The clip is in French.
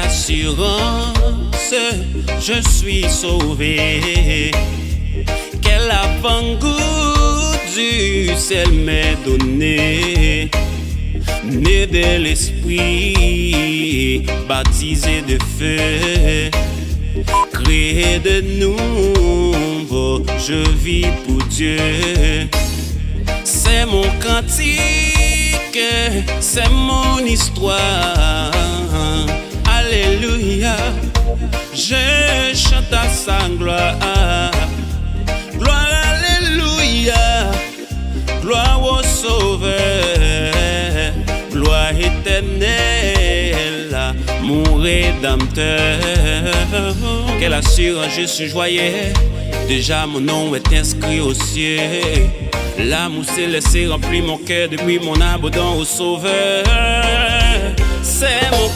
assurance, je suis sauvé. Quel avant-goût du ciel m'est donné. Né de l'esprit, baptisé de feu, créé de nouveau, je vis pour Dieu. C'est mon cantique, c'est mon histoire. Alléluia, je chante à sa gloire. Gloire, alléluia, gloire au Sauveur. Gloire éternelle à mon Rédempteur. Quelle assurance, je suis joyeux. Déjà mon nom est inscrit au ciel. L'amour s'est laissé remplir mon cœur depuis mon abandon au Sauveur. C'est mon